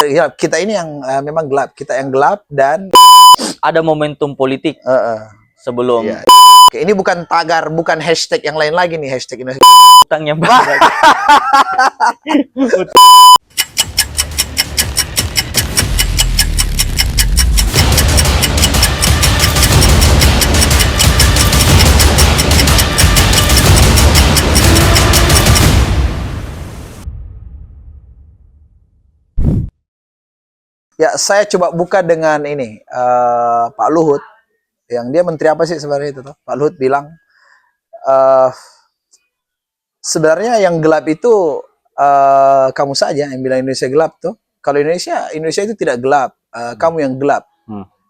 Ya, kita ini yang memang gelap, kita yang gelap dan ada momentum politik sebelum iya. Oke, ini bukan tagar, bukan hashtag yang lain lagi nih, hashtag ini. utangnya banyak. Ya, saya coba buka dengan ini, Pak Luhut, yang dia menteri apa sih sebenarnya itu tuh? Pak Luhut bilang, sebenarnya yang gelap itu kamu saja yang bilang Indonesia gelap tuh. Kalau Indonesia itu tidak gelap, kamu yang gelap.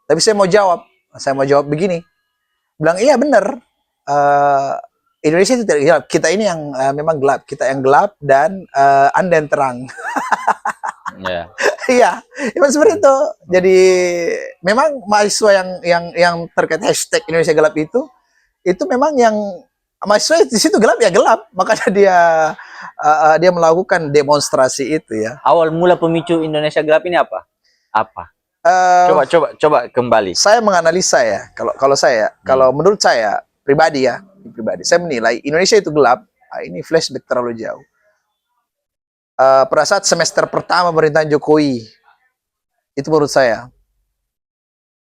Tapi saya mau jawab begini, bilang iya benar, Indonesia itu tidak gelap, kita ini yang memang gelap, kita yang gelap dan Anda yang terang. Ya. Iya, memang seperti itu. Jadi memang mahasiswa yang terkait hashtag Indonesia gelap itu memang yang mahasiswa di situ gelap ya gelap, makanya dia melakukan demonstrasi itu ya. Awal mula pemicu Indonesia gelap ini apa? Apa? Coba kembali. Saya menganalisa ya, kalau menurut saya pribadi, saya menilai Indonesia itu gelap. Ini flashback terlalu jauh. Pada saat semester pertama pemerintahan Jokowi, itu menurut saya.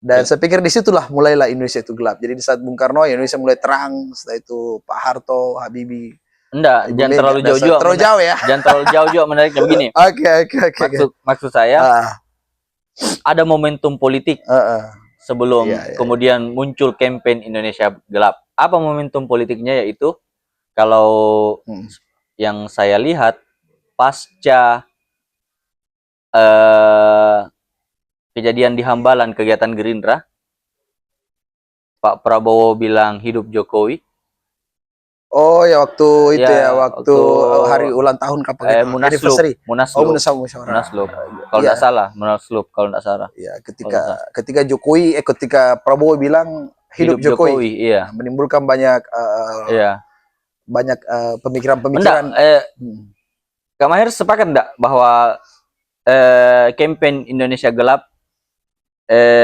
Dan saya pikir disitulah mulailah Indonesia itu gelap. Jadi di saat Bung Karno, Indonesia mulai terang. Setelah itu Pak Harto, Habibie. Enggak, jangan terlalu jauh juga. Terlalu jauh ya. Jangan terlalu jauh juga menariknya begini. Oke. Maksud saya ada momentum politik sebelum kemudian muncul campaign Indonesia gelap. Apa momentum politiknya? Yaitu kalau yang saya lihat pasca kejadian di Hambalan kegiatan Gerindra, Pak Prabowo bilang hidup Jokowi. Oh ya, waktu itu ya, waktu hari ulang tahun kapan? Munaslup. Kalau tidak salah, Munaslup kalau tidak salah. Ya, ketika Prabowo bilang hidup Jokowi. Iya. Menimbulkan banyak pemikiran-pemikiran. Kak Maher sepakat enggak bahwa campaign Indonesia gelap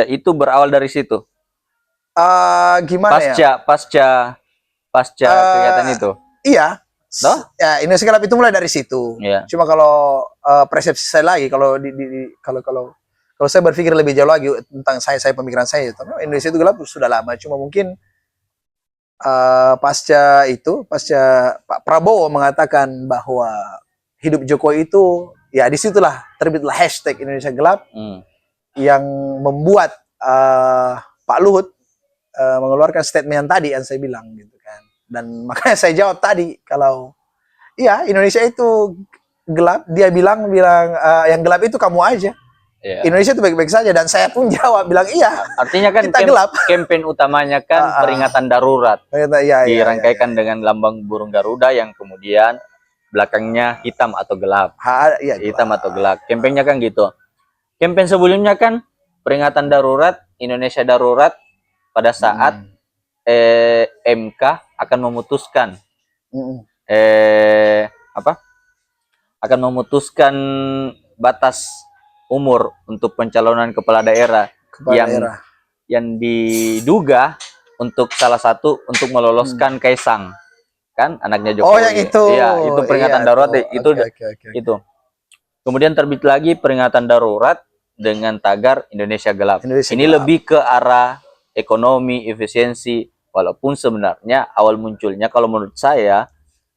itu berawal dari situ? Gimana pasca kegiatan itu? Iya. Ya, Indonesia gelap itu mulai dari situ. Yeah. Cuma kalau persepsi saya lagi, kalau saya berpikir lebih jauh lagi tentang pemikiran saya, Indonesia itu gelap sudah lama. Cuma mungkin pasca Pak Prabowo mengatakan bahwa hidup Jokowi itu, ya disitulah terbitlah hashtag Indonesia gelap yang membuat Pak Luhut mengeluarkan statement yang tadi yang saya bilang gitu kan. Dan makanya saya jawab tadi, kalau iya Indonesia itu gelap, dia bilang yang gelap itu kamu aja. Indonesia itu baik-baik saja, dan saya pun jawab bilang iya. Artinya kan kita gelap. Campaign utamanya kan peringatan darurat. Dirangkaikan dengan lambang burung Garuda yang kemudian belakangnya hitam atau gelap. Hitam atau gelap. Campaignnya kan gitu. Campaign sebelumnya kan peringatan darurat, Indonesia darurat pada saat MK akan memutuskan akan memutuskan batas umur untuk pencalonan kepala daerah yang diduga untuk salah satu untuk meloloskan Kaisang. Kan anaknya Jokowi. Oh, yang itu. Iya, itu peringatan darurat itu. Kemudian terbit lagi peringatan darurat dengan tagar Indonesia gelap. Ini lebih ke arah ekonomi, efisiensi, walaupun sebenarnya awal munculnya kalau menurut saya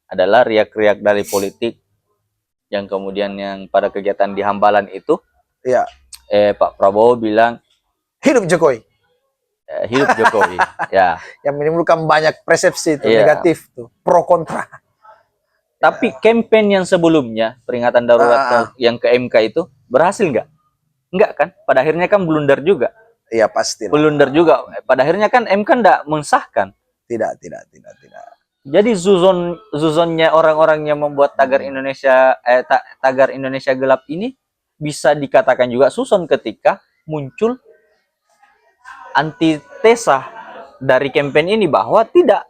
adalah riak-riak dari politik yang kemudian yang pada kegiatan di Hambalan itu. Iya. Pak Prabowo bilang hidup Jokowi. Hidup Jokowi. Ya. Yang menimbulkan banyak persepsi negatif tuh, pro kontra. Tapi campaign yang sebelumnya peringatan darurat yang ke MK itu berhasil nggak? Enggak kan? Pada akhirnya kan blunder juga. Iya pasti. Blunder juga. Pada akhirnya kan MK nggak mensahkan. Tidak. Jadi zuzonnya orang-orang yang membuat tagar tagar Indonesia gelap ini bisa dikatakan juga susun ketika muncul antitesa dari campaign ini bahwa tidak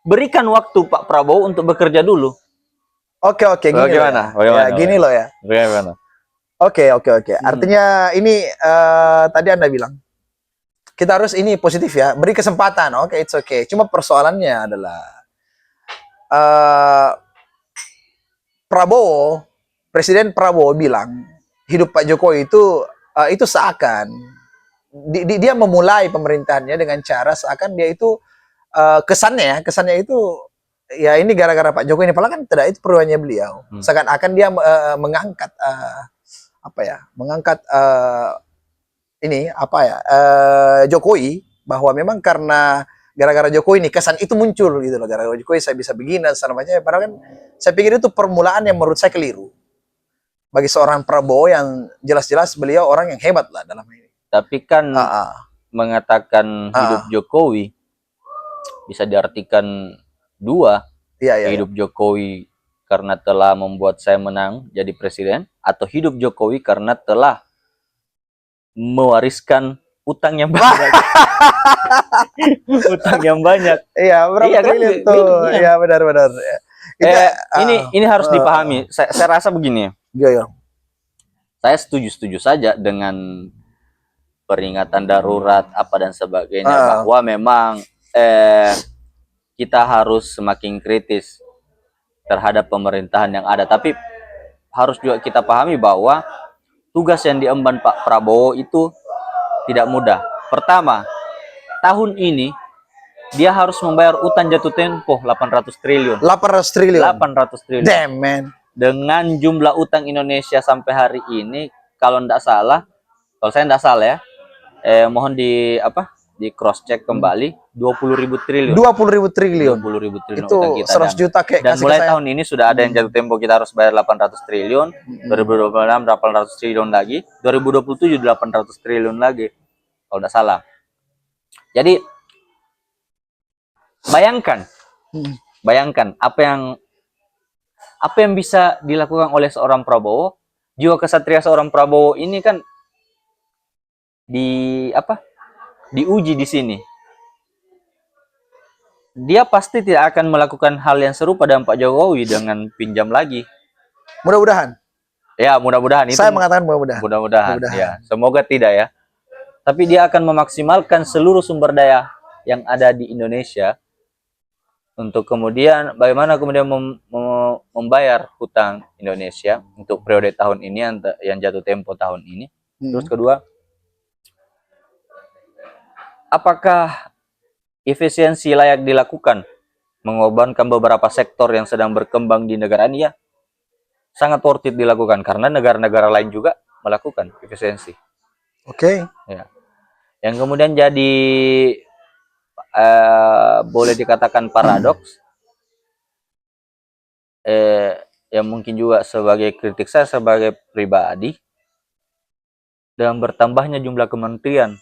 berikan waktu Pak Prabowo untuk bekerja dulu. Oke, gini loh ya. Gini loh ya. Bagaimana? Oke. Artinya ini tadi Anda bilang kita harus ini positif ya, beri kesempatan. Oke, it's okay. Cuma persoalannya adalah Presiden Prabowo bilang hidup Pak Jokowi itu seakan dia memulai pemerintahannya dengan cara seakan dia itu kesannya itu ya ini gara-gara Pak Jokowi ini, padahal kan tidak itu peruannya beliau. Seakan-akan dia mengangkat Jokowi, bahwa memang karena gara-gara Jokowi ini kesan itu muncul gitu loh, gara-gara Jokowi saya bisa begini dan macamnya. Padahal kan saya pikir itu permulaan yang menurut saya keliru bagi seorang Prabowo yang jelas-jelas beliau orang yang hebat lah dalam ini. Tapi kan mengatakan hidup Jokowi bisa diartikan dua. Hidup Jokowi karena telah membuat saya menang jadi presiden, atau hidup Jokowi karena telah mewariskan utang yang banyak. Utang yang banyak. Iya, berapa triliun kan? tuh? Iya, benar-benar. Ini harus dipahami. Saya rasa begini. Iya. Saya setuju saja dengan peringatan darurat apa dan sebagainya, bahwa memang kita harus semakin kritis terhadap pemerintahan yang ada. Tapi harus juga kita pahami bahwa tugas yang diemban Pak Prabowo itu tidak mudah. Pertama, tahun ini dia harus membayar utang jatuh tempo 800 triliun. 800 triliun. Damn, man. Dengan jumlah utang Indonesia sampai hari ini, kalau saya tidak salah ya, mohon di cross check kembali, 20.000 triliun. 20.000 triliun. 20.000 triliun itu utang kita. 100 juta kayak. Dan mulai tahun ini sudah ada yang jatuh tempo kita harus bayar 800 triliun, 2026 800 triliun lagi, 2027 800 triliun lagi, kalau tidak salah. Jadi bayangkan apa yang bisa dilakukan oleh seorang Prabowo. Jiwa kesatria seorang Prabowo ini kan diuji di sini. Dia pasti tidak akan melakukan hal yang serupa dengan Pak Jokowi dengan pinjam lagi. Mudah-mudahan. Ya, mudah-mudahan. Saya mengatakan mudah-mudahan. Mudah-mudahan. Ya, semoga tidak ya. Tapi dia akan memaksimalkan seluruh sumber daya yang ada di Indonesia untuk kemudian bagaimana kemudian membayar hutang Indonesia untuk periode tahun ini yang jatuh tempo tahun ini. Terus kedua, apakah efisiensi layak dilakukan mengorbankan beberapa sektor yang sedang berkembang di negara ini? Ya, sangat worth it dilakukan karena negara-negara lain juga melakukan efisiensi. Oke. Ya. Yang kemudian jadi boleh dikatakan paradoks, yang mungkin juga sebagai kritik saya sebagai pribadi, dengan bertambahnya jumlah kementerian.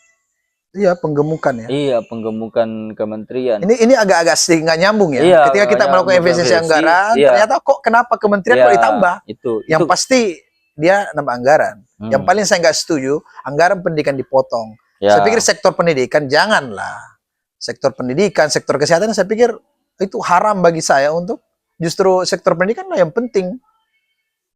Iya, penggemukan ya. Iya, penggemukan kementerian. Ini agak-agak sedikit nggak nyambung ya. Iya, ketika kita melakukan efisiensi anggaran, ternyata kok kenapa kementerian kok ditambah? Yang pasti dia nambah anggaran. Yang paling saya nggak setuju, anggaran pendidikan dipotong. Saya pikir sektor pendidikan janganlah. Sektor pendidikan, sektor kesehatan, saya pikir itu haram bagi saya untuk justru sektor pendidikan lah yang penting.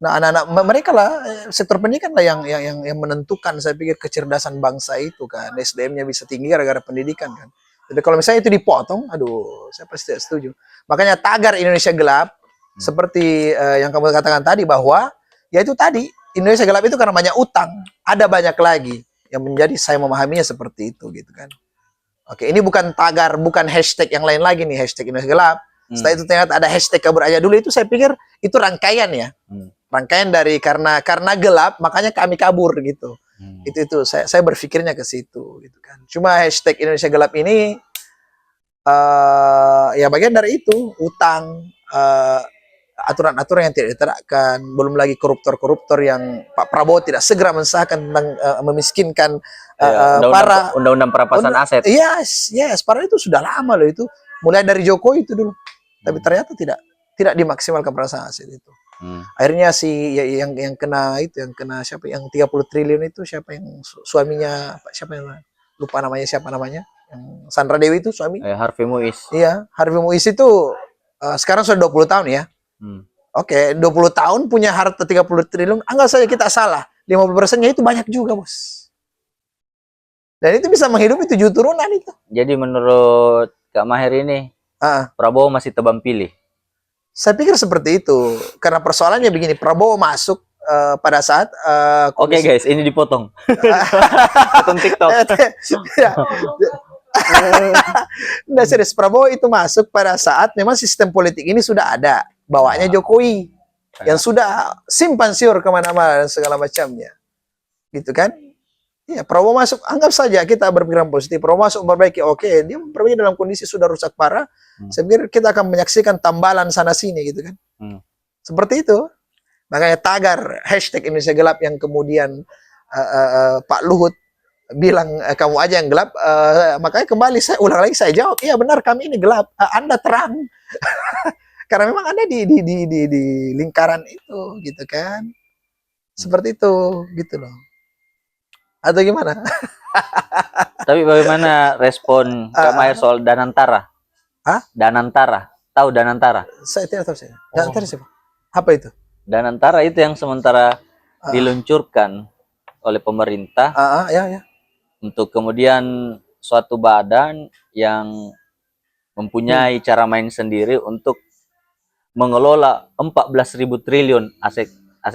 Nah, anak-anak mereka lah, sektor pendidikan lah yang menentukan, saya pikir, kecerdasan bangsa itu kan. SDM-nya bisa tinggi gara-gara pendidikan kan. Jadi kalau misalnya itu dipotong, aduh, saya pasti tidak setuju. Makanya tagar Indonesia Gelap, seperti yang kamu katakan tadi, bahwa ya itu tadi, Indonesia Gelap itu karena banyak utang. Ada banyak lagi yang menjadi saya memahaminya seperti itu gitu kan. Oke, ini bukan tagar, bukan hashtag yang lain lagi nih, hashtag Indonesia Gelap. Setelah itu ternyata ada hashtag kabur aja dulu, itu saya pikir itu rangkaian ya. Rangkaian dari karena gelap makanya kami kabur gitu. Itu saya berpikirnya ke situ gitu kan. Cuma hashtag Indonesia Gelap ini ya bagian dari itu, utang, aturan-aturan yang tidak diterapkan, belum lagi koruptor-koruptor yang Pak Prabowo tidak segera mensahkan tentang memiskinkan para undang-undang perampasan aset. Yes, padahal itu sudah lama loh itu. Mulai dari Jokowi itu dulu. Tapi ternyata tidak dimaksimalkan perampasan aset itu. Akhirnya yang kena itu, yang kena siapa, yang 30 triliun itu siapa, yang suaminya siapa, yang lupa namanya, siapa namanya, yang Sandra Dewi itu suami, Harvey Muiz. Iya, Harvey Muiz itu sekarang sudah 20 tahun ya. Oke, 20 tahun punya harta 30 triliun, anggap saja kita salah, 50%-nya itu banyak juga, Bos. Dan itu bisa menghidupi 7 turunan itu. Jadi menurut Kak Maher ini, Prabowo masih tebang pilih? Saya pikir seperti itu. Karena persoalannya begini, Prabowo masuk pada saat Oke guys, ini dipotong. Potong TikTok. Nggak serius, Prabowo itu masuk pada saat memang sistem politik ini sudah ada. Bawaannya Jokowi. Yang sudah simpan siur kemana-mana dan segala macamnya. Gitu kan? Ya, Prabowo masuk, anggap saja kita berpikiran positif. Prabowo masuk memperbaiki, oke, dia memperbaiki dalam kondisi sudah rusak parah. Saya pikir kita akan menyaksikan tambalan sana-sini gitu kan. Seperti itu. Makanya tagar hashtag Indonesia Gelap yang kemudian Pak Luhut bilang kamu aja yang gelap, makanya kembali saya ulang lagi, saya jawab, iya benar kami ini gelap, Anda terang. Karena memang Anda di lingkaran itu gitu kan. Seperti itu gitu loh. Atau gimana? Tapi bagaimana respon Kak Maher soal Danantara? Danantara, tahu Danantara? Saya tidak tahu saya. Danantara siapa? Apa itu? Danantara itu yang sementara diluncurkan oleh pemerintah ya. Untuk kemudian suatu badan yang mempunyai cara main sendiri untuk mengelola 14.000 triliun aset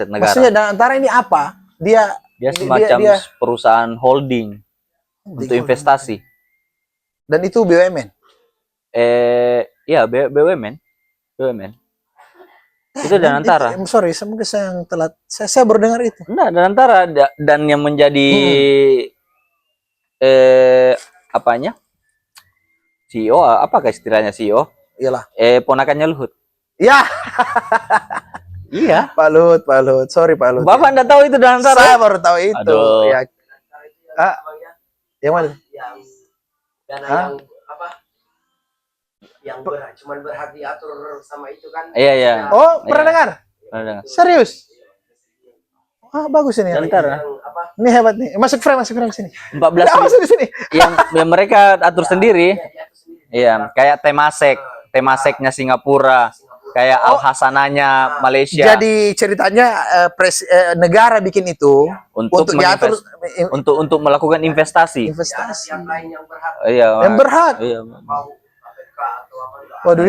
negara. Maksudnya Danantara ini apa? Dia semacam perusahaan holding untuk investasi. Dan itu BUMN? Ya BUMN. Itu Danantara. Sorry, mungkin saya yang telat. Saya baru dengar itu. Nah, Danantara dan yang menjadi apanya? CEO, apakah istilahnya CEO? Iyalah. Ponakannya Luhut. Ya. Iya. Pak Luhut. Sorry Pak Luhut. Bapak enggak tahu itu Danantara? Saya baru tahu itu. Aduh. Ya. Yang mana? Dana yang apa? Yang cuman berhak diatur sama itu kan? Iya. Oh, pernah dengar? Pernah dengar. Serius? Bagus ini. Danantara. Ini hebat nih. Masuk frame sini. 14 masuk di sini. Yang mereka atur sendiri. Iya, kayak Temaseknya Singapura, kayak Al Hasananya Malaysia. Jadi ceritanya negara bikin itu untuk diatur untuk melakukan investasi. Yang lain yang berhak. Iya. Yang berhak. Iya. Waduh,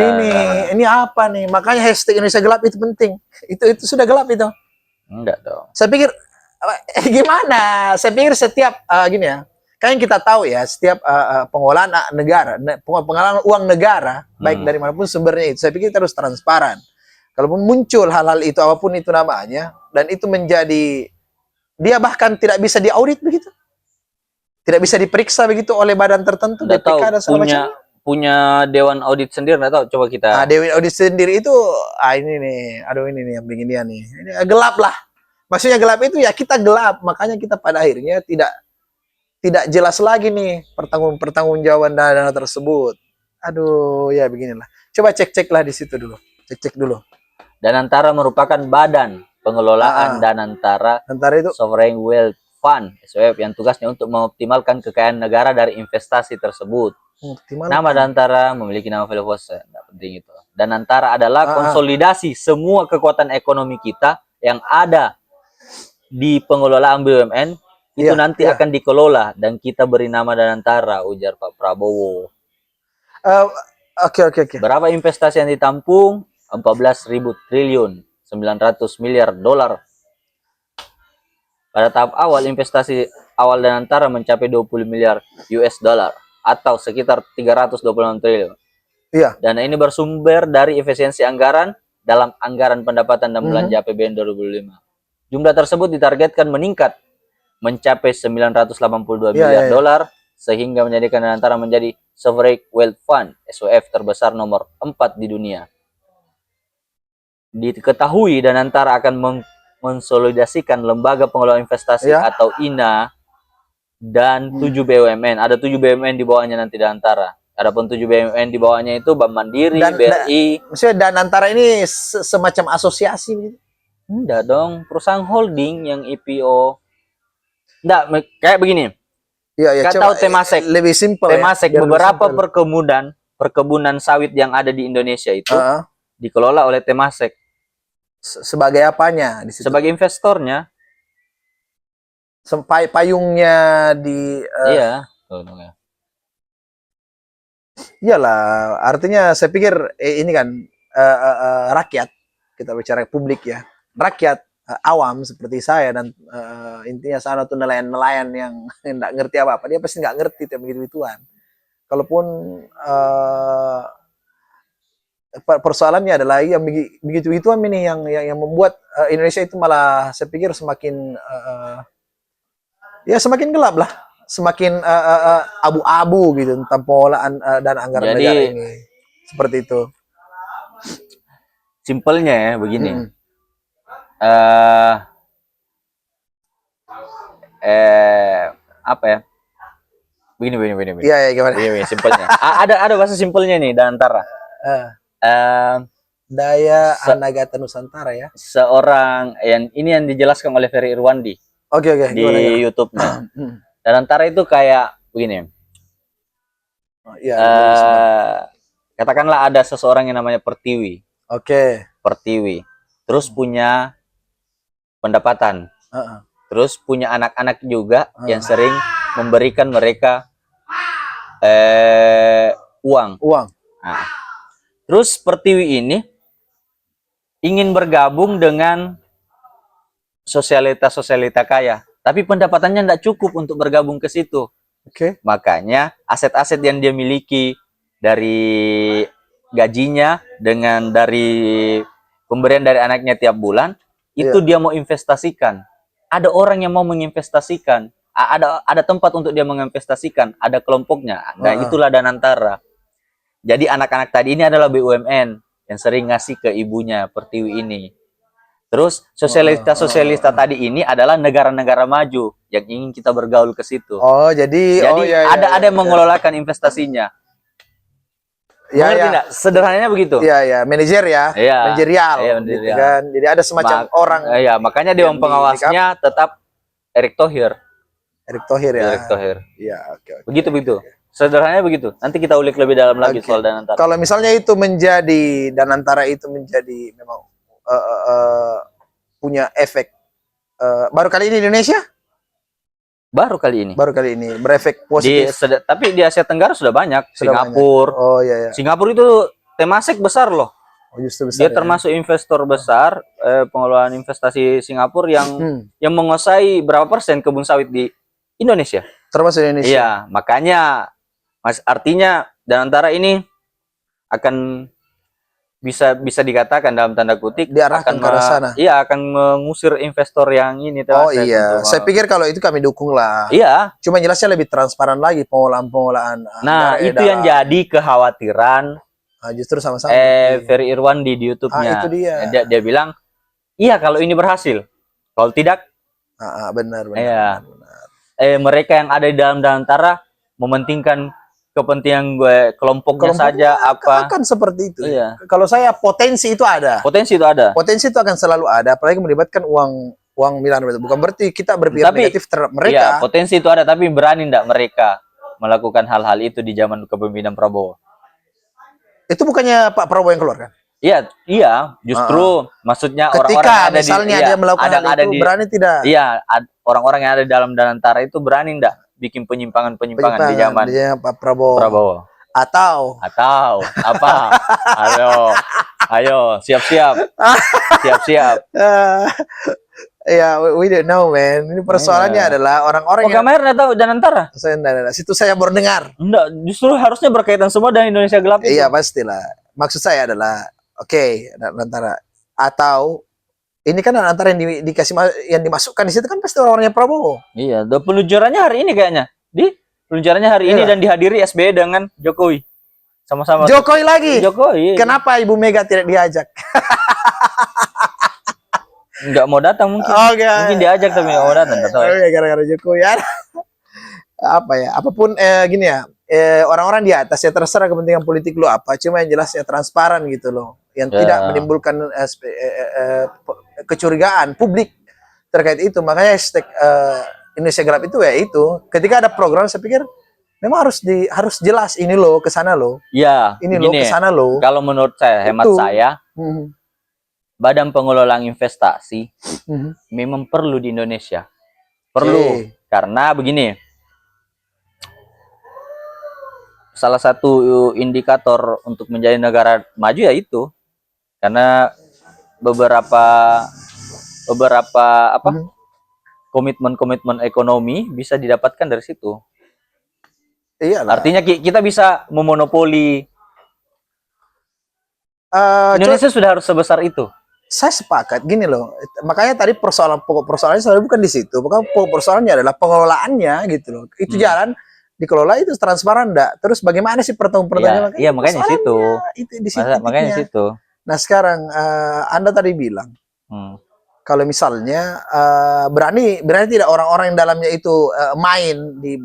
ini apa nih? Makanya hashtag Indonesia Gelap itu penting. Itu sudah gelap itu. Enggak dong. Saya pikir gimana? Saya pikir setiap gini ya. Kan kita tahu ya, setiap pengolahan negara, pengolahan uang negara, baik dari manapun sumbernya itu, saya pikir kita harus transparan. Kalaupun muncul hal-hal itu, apapun itu namanya, dan itu menjadi, dia bahkan tidak bisa diaudit begitu. Tidak bisa diperiksa begitu oleh badan tertentu, BPK BPK dan segala macam. Punya dewan audit sendiri, nggak tahu, coba kita. Dewan audit sendiri itu, ini nih, aduh ini nih yang beginian nih. Ini gelap lah. Maksudnya gelap itu ya kita gelap, makanya kita pada akhirnya tidak jelas lagi nih pertanggungjawaban dana tersebut. Aduh, ya beginilah. Coba cek-ceklah di situ dulu. Cek-cek dulu. Danantara merupakan badan pengelolaan Danantara itu Sovereign Wealth Fund (SWF) yang tugasnya untuk mengoptimalkan kekayaan negara dari investasi tersebut. Nama Danantara memiliki nama filosofi, tidak penting itu. Danantara adalah konsolidasi semua kekuatan ekonomi kita yang ada di pengelolaan BUMN. Itu nanti akan dikelola dan kita beri nama Danantara, ujar Pak Prabowo. Oke. Berapa investasi yang ditampung? 14.000 triliun, 900 miliar dolar. Pada tahap awal, investasi awal Danantara mencapai 20 miliar US dollar atau sekitar 326 triliun. Iya. Dana ini bersumber dari efisiensi anggaran dalam anggaran pendapatan dan belanja APBN 2005. Jumlah tersebut ditargetkan meningkat mencapai 982 miliar dolar sehingga menjadikan Danantara menjadi Sovereign Wealth Fund (SWF) terbesar nomor 4 di dunia. Diketahui Danantara akan mengonsolidasikan lembaga pengelola investasi atau INA dan 7 BUMN. Ada 7 BUMN di bawahnya nanti Danantara. Adapun 7 BUMN di bawahnya itu Bank Mandiri, BRI. Maksudnya Danantara ini semacam asosiasi gitu? Enggak dong, perusahaan holding yang IPO. Enggak, kayak begini. Iya, tahu Temasek. Lebih simpel. Temasek beberapa perkebunan sawit yang ada di Indonesia itu dikelola oleh Temasek. Sebagai apanya di situ? Sebagai investornya. Sampai payungnya di Iya. Tuh, tuh, ya. iyalah, artinya saya pikir ini kan rakyat, kita bicara publik ya, rakyat awam seperti saya dan intinya sana tuh nelayan-nelayan yang nggak ngerti apa-apa, dia pasti nggak ngerti tentang begitu-begituan. Kalaupun persoalannya adalah yang begitu-begituan ini yang membuat Indonesia itu malah saya pikir semakin ya semakin gelap lah, semakin abu-abu gitu tentang pengelolaan dan anggaran Jadi, negara ini. Seperti itu. Simpelnya ya begini. Hmm. Apa ya? Begini. Iya, ya, gimana? Begini, simpelnya. Ada bahasa simpelnya nih dan antara. Daya Anagata Nusantara ya. Seorang yang dijelaskan oleh Ferry Irwandi Oke, di gimana? YouTube-nya. Dan antara itu kayak begini. Oh, iya, Katakanlah ada seseorang yang namanya Pertiwi. Oke. Pertiwi. Terus punya pendapatan. Terus punya anak-anak juga yang sering memberikan mereka uang. Nah, terus Pertiwi ini ingin bergabung dengan sosialita kaya, tapi pendapatannya tidak cukup untuk bergabung ke situ. Oke. Makanya aset-aset yang dia miliki dari gajinya dengan dari pemberian dari anaknya tiap bulan itu dia mau investasikan. Ada orang yang mau menginvestasikan, ada tempat untuk dia menginvestasikan, ada kelompoknya. Nah, itulah Danantara. Jadi anak-anak tadi ini adalah BUMN yang sering ngasih ke ibunya Pertiwi ini. Terus sosialista tadi ini adalah negara-negara maju yang ingin kita bergaul ke situ. Jadi ada yang mengelolakan investasinya. Tidak? Sederhananya begitu. Iya, manajer ya. Manajerial. Iya, gitu kan. Jadi ada semacam orang. Iya, makanya dewan pengawasnya tetap Erick Thohir. Erick Thohir ya. Erick Thohir. Iya, oke. Begitu. Sederhananya begitu. Nanti kita ulik lebih dalam lagi soal Danantara. Kalau misalnya itu menjadi Danantara itu menjadi memang punya efek baru kali ini di Indonesia? Baru kali ini berefek positif. Tapi di Asia Tenggara sudah banyak. Singapura. Oh iya. Singapura itu Temasek besar loh. Oh, justru besar. Dia termasuk investor besar, pengelolaan investasi Singapura yang menguasai berapa persen kebun sawit di Indonesia. Termasuk Indonesia. Iya, makanya artinya Danantara ini akan bisa dikatakan dalam tanda kutip diarahkan ke sana. Iya, akan mengusir investor yang ini. Iya, saya pikir kalau itu kami dukung lah. Iya. Cuma jelasnya lebih transparan lagi pengelolaan. Nah, itu yang jadi kekhawatiran. Justru sama-sama. Ferry Irwandi di YouTube-nya. Itu dia. Dia bilang, iya kalau ini berhasil. Kalau tidak, benar. Iya. Mereka yang ada di dalam Danantara mementingkan kepentingan kelompoknya saja akan seperti itu. Iya. Kalau saya potensi itu ada. Potensi itu akan selalu ada, apalagi melibatkan uang miliaran. Bukan berarti kita berpikir negatif terhadap mereka. Iya, potensi itu ada, tapi berani enggak mereka melakukan hal-hal itu di zaman kepemimpinan Prabowo? Itu bukannya Pak Prabowo yang keluar kan? Iya, justru maksudnya ketika misalnya dia melakukan hal itu berani tidak? Iya, orang-orang yang ada di dalam Danantara itu berani enggak bikin penyimpangan di zaman Pak Prabowo. Atau apa? Ayo, siap-siap. Ya, we don't know, man. Ini persoalannya adalah orang-orang yang kamera tahu Danantara. Situ saya baru dengar. Enggak, justru harusnya berkaitan semua dengan Indonesia gelap itu. Iya, pastilah. Maksud saya adalah Danantara atau ini kan antara yang dimasukkan di situ kan pasti orang-orangnya Prabowo. Iya, peluncurannya hari ini kayaknya. Peluncurannya hari ini dan dihadiri SBY dengan Jokowi. Sama-sama. Jokowi lagi. Jokowi. Kenapa Ibu Mega tidak diajak? Enggak mau datang mungkin. Mungkin diajak tapi enggak mau datang, enggak tahu. Gara-gara Jokowi ya. Apapun gini ya. Orang-orang di atas ya terserah kepentingan politik lu apa, cuma yang jelas ya transparan gitu loh, yang tidak menimbulkan kecurigaan publik terkait itu. Makanya hashtag Indonesia Gelap itu ya itu ketika ada program saya pikir memang harus jelas ini loh kesana loh. Iya. Ini loh kesana loh. Kalau menurut saya, hemat saya, Badan Pengelolaan Investasi memang perlu di Indonesia. Perlu. Karena begini. Salah satu indikator untuk menjadi negara maju ya itu. Karena beberapa apa? Komitmen-komitmen ekonomi bisa didapatkan dari situ. Iyalah. Artinya kita bisa memonopoli. Indonesia sudah harus sebesar itu. Saya sepakat gini loh. Makanya tadi pokok persoalannya selalu bukan di situ. Pokok persoalannya adalah pengelolaannya gitu loh. Itu jalan dikelola itu transparan enggak? Terus bagaimana sih pertanggung-pertanggungnya? Iya, makanya di situ. Itu di situ. Makanya di situ. Nah, sekarang Anda tadi bilang kalau misalnya berani tidak orang-orang yang dalamnya itu main di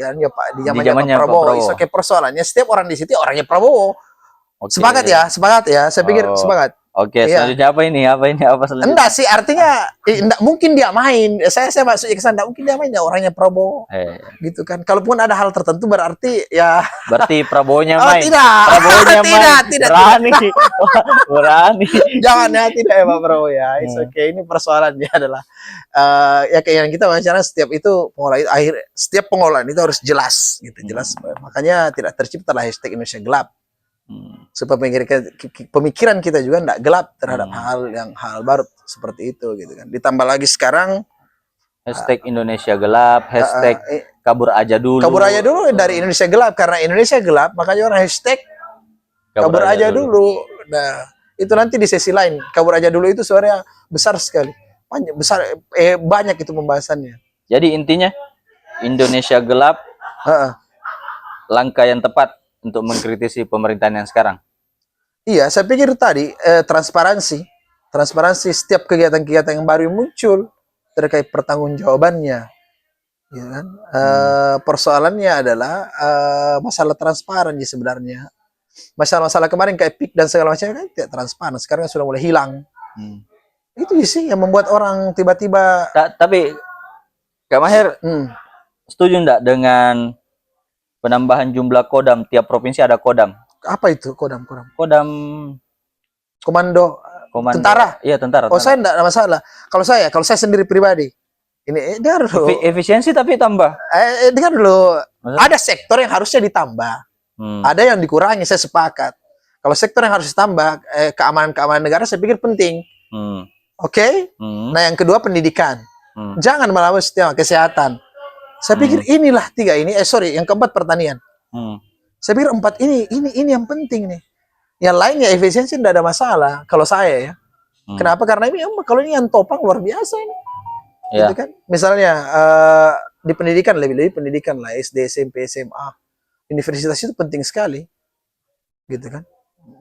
zamannya Pak Prabowo. Oke, persoalannya setiap orang di situ orangnya Prabowo. Okay. Sepakat ya. Saya pikir sepakat. Oke, selanjutnya apa ini? Apa selanjutnya? Enggak sih, artinya enggak mungkin dia main. Saya masuk ke sana, enggak mungkin dia main ya orangnya Prabowo. Gitu kan. Kalaupun ada hal tertentu berarti ya Prabowo-nya main. Tidak. Prabowo-nya main. Tidak. Berani. Jangan ya, tidak ya Pak Prabowo ya. Oke, ini persoalannya adalah ya kayak yang kita bicara setiap itu setiap pengolahan itu harus jelas gitu, jelas. Makanya tidak terciptalah hashtag Indonesia Gelap. Supaya pemikiran kita juga tidak gelap terhadap hal baru seperti itu gitu kan. Ditambah lagi sekarang hashtag Indonesia Gelap, hashtag kabur aja dulu. Kabur aja dulu dari Indonesia Gelap, karena Indonesia gelap makanya orang hashtag kabur aja dulu. Nah, itu nanti di sesi lain. Kabur aja dulu itu suaranya besar sekali. Banyak itu pembahasannya. Jadi intinya Indonesia Gelap langkah yang tepat untuk mengkritisi pemerintahan yang sekarang. Iya, saya pikir tadi transparansi setiap kegiatan-kegiatan yang baru muncul terkait pertanggungjawabannya, ya kan? Persoalannya adalah masalah transparansi sebenarnya. Masalah kemarin kayak PIK dan segala macam kan tidak transparan, sekarang sudah mulai hilang. Itu sih yang membuat orang tiba-tiba. Tapi Kak Maher, setuju enggak dengan penambahan jumlah kodam? Tiap provinsi ada kodam. Apa itu kodam? Kodam komando tentara. Iya, tentara. Oh, saya enggak ada masalah. Kalau saya sendiri pribadi, ini dengar dulu. Efisiensi tapi tambah. Dengar dulu. Ada sektor yang harusnya ditambah. Ada yang dikurangi, saya sepakat. Kalau sektor yang harus ditambah, keamanan negara saya pikir penting. Oke? Nah, yang kedua pendidikan. Jangan melawan setiap kesehatan. Saya pikir inilah tiga ini. Yang keempat pertanian. Saya pikir empat ini yang penting nih. Yang lainnya efisiensi tidak ada masalah kalau saya ya. Kenapa? Karena ini kalau ini yang topang luar biasa ini. Gitu kan? Misalnya di pendidikan lebih pendidikan lah, SD, SMP, SMA. Universitas itu penting sekali. Gitu kan?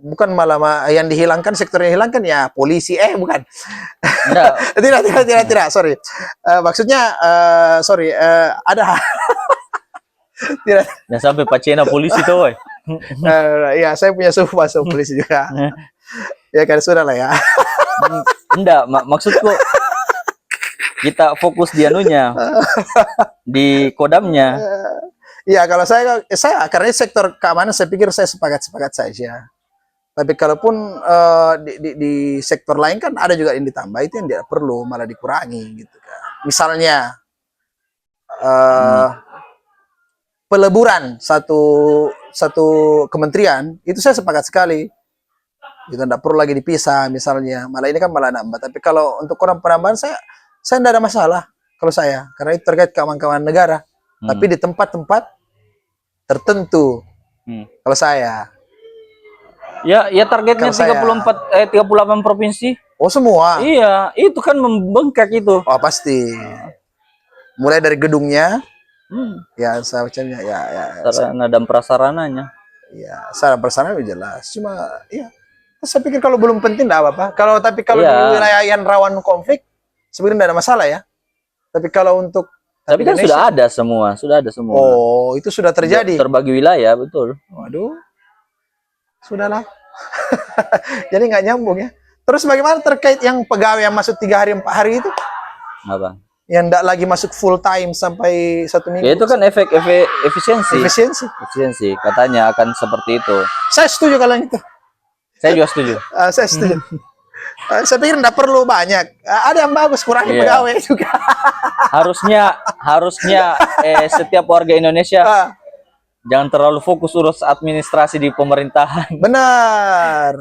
Bukan malah yang dihilangkan, sektor yang dihilangkan ya polisi, bukan. Tidak, sorry. Maksudnya sorry, ada tidak. Jangan sampai pacena polisi tuh, woy. Ya, saya punya sepupu masuk polisi juga. Ya kan, sudah lah ya. Enggak, maksudku kita fokus di anunya, di kodamnya. Ya, kalau saya karena sektor keamanan saya pikir saya sepakat saja. Tapi kalaupun di sektor lain kan ada juga yang ditambah, itu yang tidak perlu malah dikurangi gitu kan. Misalnya peleburan satu kementerian itu saya sepakat sekali. Itu tidak perlu lagi dipisah misalnya. Malah ini kan malah nambah. Tapi kalau untuk orang penambahan saya tidak ada masalah kalau saya, karena itu terkait keamanan negara. Tapi di tempat-tempat tertentu. Kalau saya. Ya targetnya 38 provinsi. Oh, semua. Iya, itu kan membengkak itu. Oh, pasti. Mulai dari gedungnya. Ya, semacamnya ya. Sarana dan prasarananya. Ya, sarana prasarana jelas. Cuma ya, saya pikir kalau belum penting enggak apa-apa. Tapi kalau di wilayah yang rawan konflik sebenarnya tidak ada masalah ya. Tapi kalau untuk kan Indonesia, sudah ada semua. Oh, itu sudah terjadi. Terbagi wilayah, betul. Waduh. Sudahlah. Jadi nggak nyambung ya. Terus bagaimana terkait yang pegawai yang masuk 3 hari 4 hari itu? Apa? Yang enggak lagi masuk full time sampai 1 minggu. Ya itu kan efisiensi. Efisiensi katanya akan seperti itu. Saya setuju kalau yang itu. Saya juga setuju. Saya setuju. Saya pikir nggak perlu banyak. Ada yang bagus, kurangi Iya. pegawai juga. Harusnya setiap warga Indonesia Ah, jangan terlalu fokus urus administrasi di pemerintahan. benar.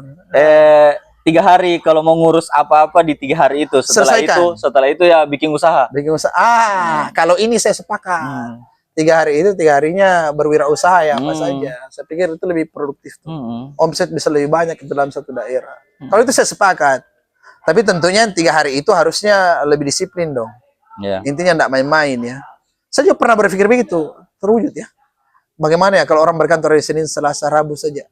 3 hari kalau mau ngurus apa-apa di 3 hari itu. Selesaikan. Setelah itu ya bikin usaha. Bikin usaha. Kalau ini saya sepakat. Hmm. 3 hari itu 3 harinya berwirausaha ya apa Hmm. saja. Saya pikir itu lebih produktif tuh. Hmm. Omset bisa lebih banyak itu dalam satu daerah. Kalau itu saya sepakat. Tapi tentunya 3 hari itu harusnya lebih disiplin dong. Ya. Intinya enggak main-main ya. Saya juga pernah berpikir begitu, terwujud ya. Bagaimana ya kalau orang berkantor dari Senin, Selasa, Rabu saja.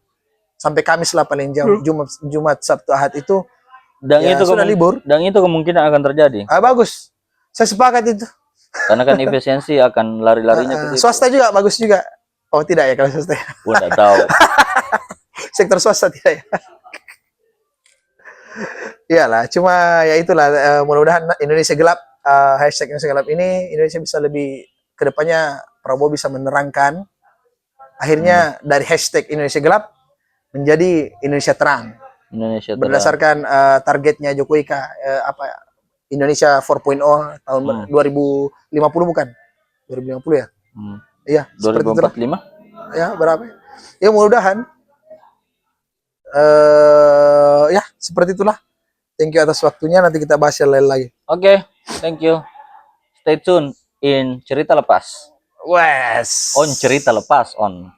Sampai Kamis lah paling jauh. Jumat, Sabtu, Ahad itu Dan ya, itu sudah libur. Dan itu kemungkinan akan terjadi. Bagus. Saya sepakat itu. Karena kan efisiensi akan lari-larinya ke situ. Swasta juga bagus juga. Oh tidak ya kalau swasta. Udah tahu. Sektor swasta tidak ya. Iyalah, cuma ya itulah mudah-mudahan Indonesia gelap hashtag Indonesia gelap ini Indonesia bisa lebih kedepannya Prabowo bisa menerangkan akhirnya dari hashtag Indonesia gelap menjadi Indonesia terang Indonesia terang. berdasarkan targetnya Jokowi apa Indonesia 4.0 tahun 2050 bukan 2050 ya iya 2045 ya berapa ya mudah-mudahan ya seperti itulah. Thank you atas waktunya. Nanti kita bahas yang lain lagi. Oke, thank you. Stay tune in Cerita Lepas. Wes. On Cerita Lepas on.